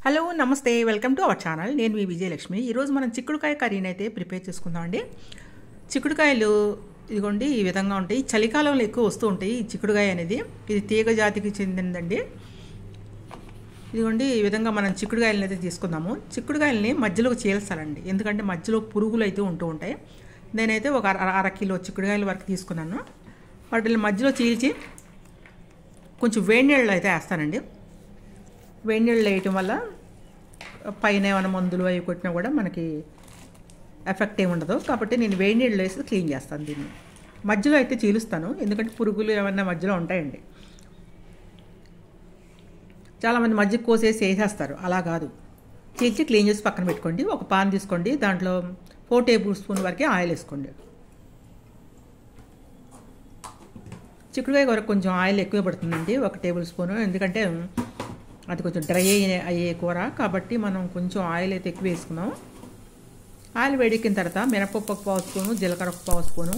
Hello నమస్తే welcome to our channel. నేను మీ విజయలక్ష్మి. ఈరోజు మనం చిక్కుడుకాయ కర్రీని అయితే ప్రిపేర్ చేసుకుందామండి. చిక్కుడుకాయలు ఇదిగోండి ఈ విధంగా ఉంటాయి. చలికాలంలో ఎక్కువ వస్తూ ఉంటాయి ఈ చిక్కుడుకాయ అనేది. ఇది తీగ జాతికి చెందిందండి. ఇదిగోండి ఈ విధంగా మనం చిక్కుడుకాయలను అయితే తీసుకుందాము. చిక్కుడుకాయలని మధ్యలోకి చీల్చాలండి, ఎందుకంటే మధ్యలో పురుగులు అయితే ఉంటూ ఉంటాయి. నేనైతే ఒక అర కిలో చిక్కుడుకాయల వరకు తీసుకున్నాను. వాటిని మధ్యలో చీల్చి కొంచెం వేడి నీళ్ళు అయితే వేస్తానండి. వేడి నీళ్ళు వేయటం వల్ల పైన ఏమైనా మందులు అవి కొట్టినా కూడా మనకి ఎఫెక్ట్ ఏమి ఉండదు. కాబట్టి నేను వేడి నీళ్ళు వేసి క్లీన్ చేస్తాను. దీన్ని మధ్యలో అయితే చీలుస్తాను, ఎందుకంటే పురుగులు ఏమన్నా మధ్యలో ఉంటాయండి. చాలామంది మధ్య కోసేసి వేసేస్తారు, అలా కాదు. చీల్చి క్లీన్ చేసి పక్కన పెట్టుకోండి. ఒక పాన్ తీసుకోండి, దాంట్లో 4 టేబుల్ స్పూన్ వరకే ఆయిల్ వేసుకోండి. చిక్కుడుకాయ వరకు కొంచెం ఆయిల్ ఎక్కువ పడుతుందండి, 1 టేబుల్ స్పూను. ఎందుకంటే అది కొంచెం డ్రై అయ్యే కూర కాబట్టి మనం కొంచెం ఆయిల్ అయితే ఎక్కువ వేసుకున్నాం. ఆయిల్ వేడెక్కిన తర్వాత మినపప్పు 1 పావు స్పూను, జీలకర్ర 1 పావు స్పూను,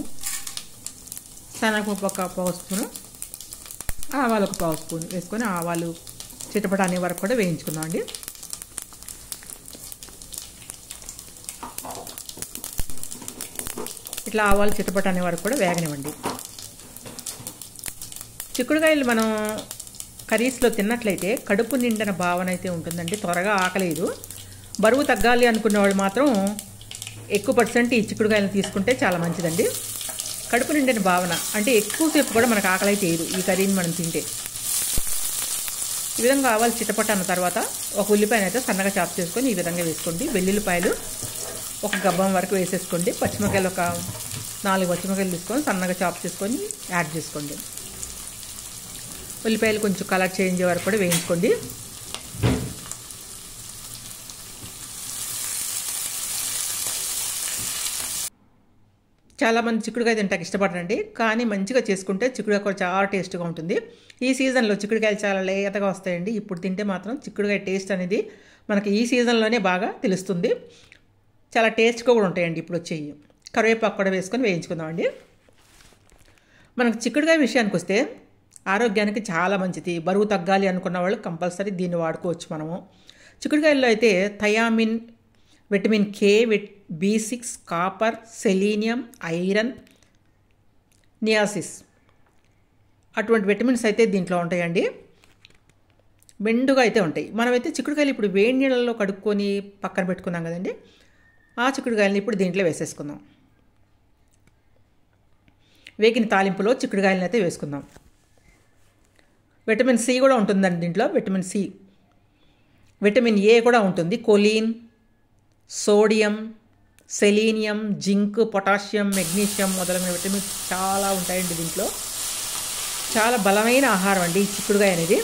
శనగపప్పు 1 పావు స్పూను, ఆవాలు 1 పావు స్పూను వేసుకొని ఆవాలు చిటపట అనే వరకు కూడా వేయించుకుందాం అండి. ఇట్లా ఆవాలు చిటపట అనే వరకు కూడా వేగనివ్వండి. చిక్కుడుకాయలు మనం కర్రీస్లో తిన్నట్లయితే కడుపు నిండిన భావన అయితే ఉంటుందండి, త్వరగా ఆకలేదు. బరువు తగ్గాలి అనుకున్న వాళ్ళు మాత్రం ఎక్కువ పర్సెంట్ ఈ చిక్కుడుకాయలను తీసుకుంటే చాలా మంచిదండి. కడుపు నిండిన భావన అంటే ఎక్కువసేపు కూడా మనకు ఆకలి అయితే వేయదు ఈ కర్రీని మనం తింటే. ఈ విధంగా ఆవాలు చిటపట అన్న తర్వాత ఒక ఉల్లిపాయను అయితే సన్నగా చాప్ చేసుకొని ఈ విధంగా వేసుకోండి. వెల్లుల్లిపాయలు 1 గబ్బం వరకు వేసేసుకోండి. పచ్చిమిరకాయలు 4 పచ్చిమిరకాయలు తీసుకొని సన్నగా చాప్ చేసుకొని యాడ్ చేసుకోండి. ఉల్లిపాయలు కొంచెం కలర్ చేంజ్ అయ్యే వరకు కూడా వేయించుకోండి. చాలామంది చిక్కుడుకాయ తింటానికి ఇష్టపడరండి, కానీ మంచిగా చేసుకుంటే చిక్కుడుకాయ కూడా చాలా టేస్ట్గా ఉంటుంది. ఈ సీజన్లో చిక్కుడుకాయలు చాలా లేతగా వస్తాయండి. ఇప్పుడు తింటే మాత్రం చిక్కుడుకాయ టేస్ట్ అనేది మనకి ఈ సీజన్లోనే బాగా తెలుస్తుంది. చాలా టేస్ట్గా కూడా ఉంటాయండి ఇప్పుడు వచ్చేవి. కరివేపాకు కూడా వేసుకొని వేయించుకుందామండి. మనకు చిక్కుడుకాయ విషయానికి వస్తే ఆరోగ్యానికి చాలా మంచిది. బరువు తగ్గాలి అనుకున్న వాళ్ళు కంపల్సరీ దీన్ని వాడుకోవచ్చు మనము. చిక్కుడుకాయల్లో అయితే thiamine, vitamin K, B6, copper, selenium, iron, niacin అటువంటి విటమిన్స్ అయితే దీంట్లో ఉంటాయండి. మెండుగా అయితే ఉంటాయి. మనమైతే చిక్కుడుకాయలు ఇప్పుడు వేడి నీళ్ళల్లో కడుక్కొని పక్కన పెట్టుకున్నాం కదండి, ఆ చిక్కుడుకాయలని ఇప్పుడు దీంట్లో వేసేసుకుందాం. వేగిన తాలింపులో చిక్కుడుకాయలను అయితే వేసుకుందాం. విటమిన్ సి కూడా ఉంటుందండి దీంట్లో. విటమిన్ సి, విటమిన్ ఏ కూడా ఉంటుంది. Choline, sodium, selenium, zinc, potassium, magnesium మొదలైన విటమిన్స్ చాలా ఉంటాయండి దీంట్లో. చాలా బలమైన ఆహారం అండి ఈ చిక్కుడుకాయ అనేది.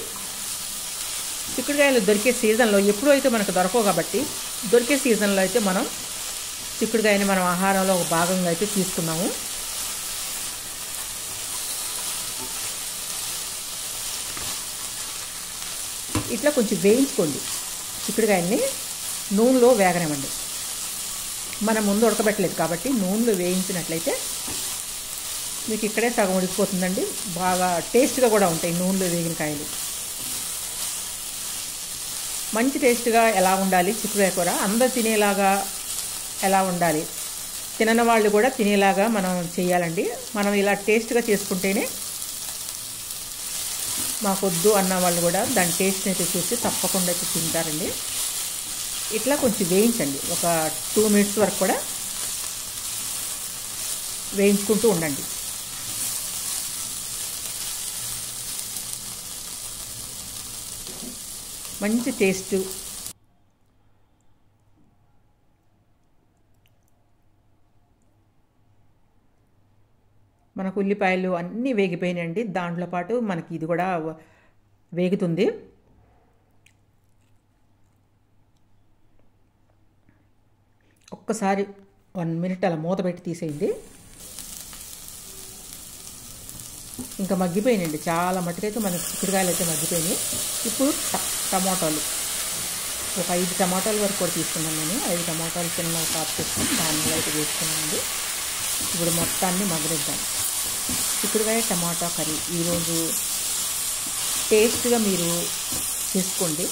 చిక్కుడుకాయలు దొరికే సీజన్లో ఎప్పుడూ అయితే మనకు దొరకవు కాబట్టి దొరికే సీజన్లో అయితే మనం చిక్కుడుకాయని మనం ఆహారంలో ఒక భాగంగా అయితే తీసుకున్నాము. ఇట్లా కొంచెం వేయించుకోండి. చిక్కుడుకాయల్ని నూనెలో వేగనివ్వండి. మనం ముందు ఉడకబెట్టలేదు కాబట్టి నూనెలో వేయించినట్లయితే మీకు ఇక్కడే సగం ఉడికిపోతుందండి. బాగా టేస్ట్గా కూడా ఉంటాయి నూనెలో వేగిన కాయలు. మంచి టేస్ట్గా ఎలా ఉండాలి చిక్కుడుకాయ కూర, అందరు తినేలాగా ఎలా ఉండాలి, తినని వాళ్ళు కూడా తినేలాగా మనం చేయాలండి. మనం ఇలా టేస్ట్గా చేసుకుంటేనే మాకొద్దు అన్న వాళ్ళు కూడా దాని టేస్ట్ని అయితే చూసి తప్పకుండా అయితే తింటారండి. ఇట్లా కొంచెం వేయించండి. ఒక 2 మినిట్స్ వరకు కూడా వేయించుకుంటూ ఉండండి. మంచి టేస్ట్. మనకు ఉల్లిపాయలు అన్నీ వేగిపోయినాయండి. దాంట్లో పాటు మనకి ఇది కూడా వేగుతుంది. ఒక్కసారి 1 మినిట్ అలా మూత పెట్టి తీసేయండి. ఇంకా మగ్గిపోయినాయండి చాలా మట్టుకైతే మనకి చిక్కుడుకాయలు అయితే మగ్గిపోయినాయి. ఇప్పుడు టమాటాలు ఒక 5 టమాటాల వరకు కూడా తీసుకున్నాను నేను. 5 టమాటాలు చిన్న కాపు చేసుకుని దానిలో అయితే వేసుకున్నానండి. ఇప్పుడు మొత్తాన్ని మగ్గనిద్దాం. చిక్కుడుకాయ టమాటా కర్రీ ఈరోజు టేస్ట్గా మీరు చేసుకోండి.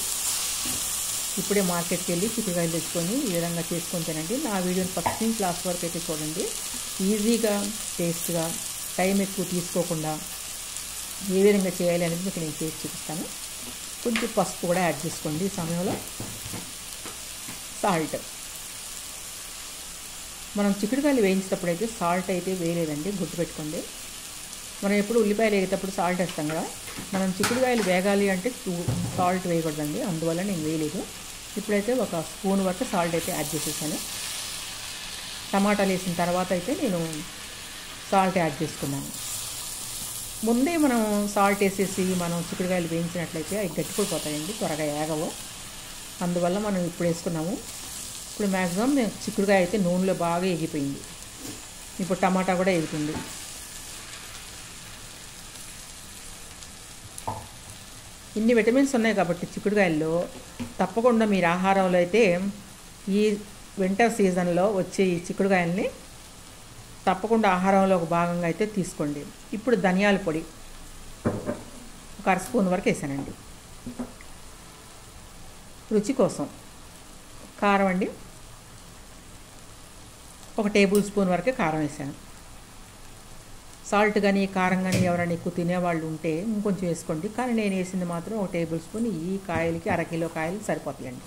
ఇప్పుడే మార్కెట్కి వెళ్ళి చిక్కుడుకాయలు తెచ్చుకొని ఈ విధంగా చేసుకొని తినండి. నా వీడియోని ఫస్ట్ నుంచి లాస్ట్ వరకు అయితే చూడండి. ఈజీగా, టేస్ట్గా, టైం ఎక్కువ తీసుకోకుండా ఏ విధంగా చేయాలి అనేది మీకు నేను చేసి చూపిస్తాను. కొంచెం పసుపు కూడా యాడ్ చేసుకోండి. ఈ సమయంలో సాల్ట్, మనం చిక్కుడుకాయలు వేయించేటప్పుడు అయితే సాల్ట్ అయితే వేయలేదండి, గుర్తుపెట్టుకోండి. మనం ఎప్పుడు ఉల్లిపాయలు వేసేటప్పుడు సాల్ట్ వేస్తాం కదా, మనం చిక్కుడుకాయలు వేగాలి అంటే సాల్ట్ వేయకూడదండి, అందువల్ల నేను వేయలేదు. ఇప్పుడైతే ఒక స్పూన్ వరకు సాల్ట్ అయితే యాడ్ చేసేసాను. టమాటాలు వేసిన తర్వాత అయితే నేను సాల్ట్ యాడ్ చేసుకున్నాను. ముందే మనం సాల్ట్ వేసేసి మనం చిక్కుడుకాయలు వేయించినట్లయితే అవి గట్టిపడిపోతాయండి, త్వరగా ఏగవు. అందువల్ల మనం ఇప్పుడు వేసుకున్నాము. ఇప్పుడు మ్యాక్సిమం చిక్కుడుకాయ అయితే నూనెలో బాగా ఎగిపోయింది. ఇప్పుడు టమాటా కూడా ఎగుతుంది. ఇన్ని విటమిన్స్ ఉన్నాయి కాబట్టి చిక్కుడుకాయల్లో తప్పకుండా మీరు ఆహారంలో అయితే ఈ వింటర్ సీజన్లో వచ్చే ఈ చిక్కుడుకాయల్ని తప్పకుండా ఆహారంలో ఒక భాగంగా అయితే తీసుకోండి. ఇప్పుడు ధనియాల పొడి ఒక అర స్పూన్ వరకు వేసానండి. రుచి కోసం కారం అండి, ఒక టేబుల్ స్పూన్ వరకే కారం వేసాను. సాల్ట్ కానీ కారం కానీ ఎవరైనా ఎక్కువ తినేవాళ్ళు ఉంటే ఇంకొంచెం వేసుకోండి, కానీ నేను వేసింది మాత్రం ఒక టేబుల్ స్పూన్. ఈ కాయలకి అరకిలో కాయలు సరిపోతాయండి.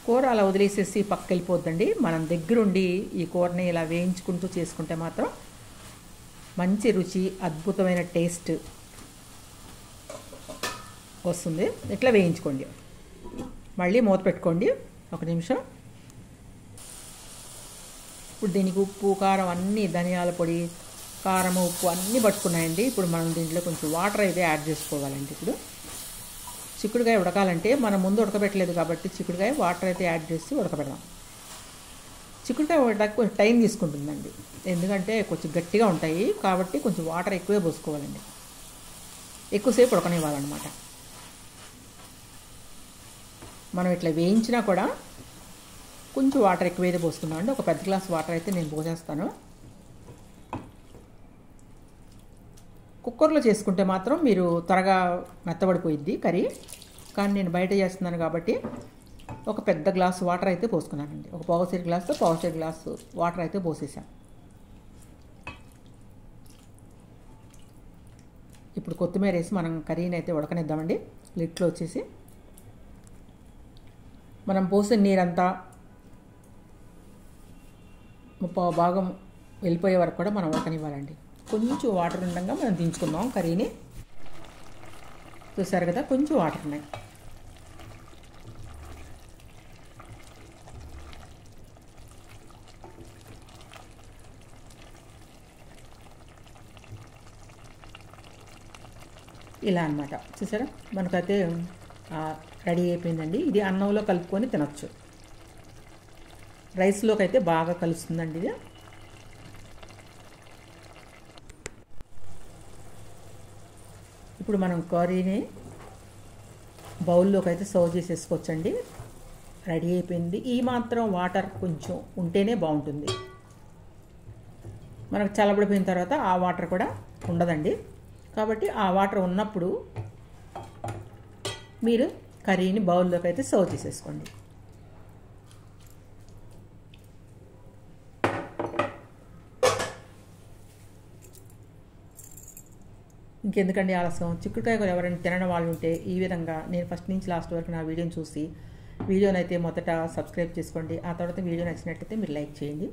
కూర అలా వదిలేసేసి పక్కకి వెళ్ళిపోద్దండి. మనం దగ్గరుండి ఈ కూరని ఇలా వేయించుకుంటూ చేసుకుంటే మాత్రం మంచి రుచి, అద్భుతమైన టేస్ట్ వస్తుంది. ఇట్లా వేయించుకోండి. మళ్ళీ మూత పెట్టుకోండి ఒక నిమిషం. ఇప్పుడు దీనికి ఉప్పు, కారం అన్నీ, ధనియాల పొడి, కారం, ఉప్పు అన్నీ పట్టుకున్నాయండి. ఇప్పుడు మనం దీంట్లో కొంచెం వాటర్ అయితే యాడ్ చేసుకోవాలండి. ఇప్పుడు చిక్కుడుకాయ ఉడకాలంటే మనం ముందు ఉడకబెట్టలేదు కాబట్టి చిక్కుడుకాయ వాటర్ అయితే యాడ్ చేసి ఉడకబెడదాం. చిక్కుడుకాయ ఉడకడానికి కొంచెం టైం తీసుకుంటుందండి, ఎందుకంటే కొంచెం గట్టిగా ఉంటాయి కాబట్టి కొంచెం వాటర్ ఎక్కువే పోసుకోవాలండి, ఎక్కువసేపు ఉడకనివ్వాలన్నమాట. మనం ఇట్లా వేయించినా కూడా కొంచెం వాటర్ ఎక్కువైతే పోసుకుందాం అండి. ఒక పెద్ద గ్లాస్ వాటర్ అయితే నేను పోసేస్తాను. కుక్కర్లో చేసుకుంటే మాత్రం మీరు త్వరగా మెత్తబడిపోయిద్ది కర్రీ, కానీ నేను బయట చేస్తున్నాను కాబట్టి ఒక పెద్ద గ్లాసు వాటర్ అయితే పోసుకున్నానండి. ఒక పావుసేరు గ్లాసు వాటర్ అయితే పోసేసాను. ఇప్పుడు కొత్తిమీర వేసి మనం కర్రీని అయితే ఉడకనిద్దామండి. లిట్లో వచ్చేసి మనం పోసిన నీరంతా ముప్పావు భాగం వెళ్ళిపోయే వరకు కూడా మనం ఉడకనివ్వాలండి. కొంచెం వాటర్ ఉండగా మనం దించుకుందాం కర్రీని. చూసారు కదా, కొంచెం వాటర్ ఉన్నాయి. ఇలా అన్నమాట. చూసారా, మనకైతే రెడీ అయిపోయిందండి. ఇది అన్నంలో కలుపుకొని తినచ్చు, రైస్లోకి అయితే బాగా కలుస్తుందండి ఇది. ఇప్పుడు మనం కర్రీని బౌల్లోకి అయితే సర్వ్ చేసేసుకోవచ్చండి. రెడీ అయిపోయింది. ఈ మాత్రం వాటర్ కొంచెం ఉంటేనే బాగుంటుంది. మనకు చల్లబడిపోయిన తర్వాత ఆ వాటర్ కూడా ఉండదండి, కాబట్టి ఆ వాటర్ ఉన్నప్పుడు మీరు కర్రీని బౌల్లోకి అయితే సర్వ్ చేసేసుకోండి. ఇంకెందుకండి ఆలస్యం, చిక్కుడుకాయ కూర ఎవరైనా తినని వాళ్ళు ఉంటే ఈ విధంగా నేను ఫస్ట్ నుంచి లాస్ట్ వరకు నా వీడియోని చూసి వీడియోని అయితే మొదట సబ్స్క్రైబ్ చేసుకోండి. ఆ తర్వాత వీడియో నచ్చినట్లయితే మీరు లైక్ చేయండి.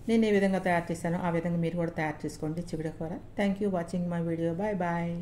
నేను ఏ విధంగా తయారు చేశానో ఆ విధంగా మీరు కూడా తయారు చేసుకోండి చిక్కుడుకాయ కూర. Thank you watching my video. Bye bye.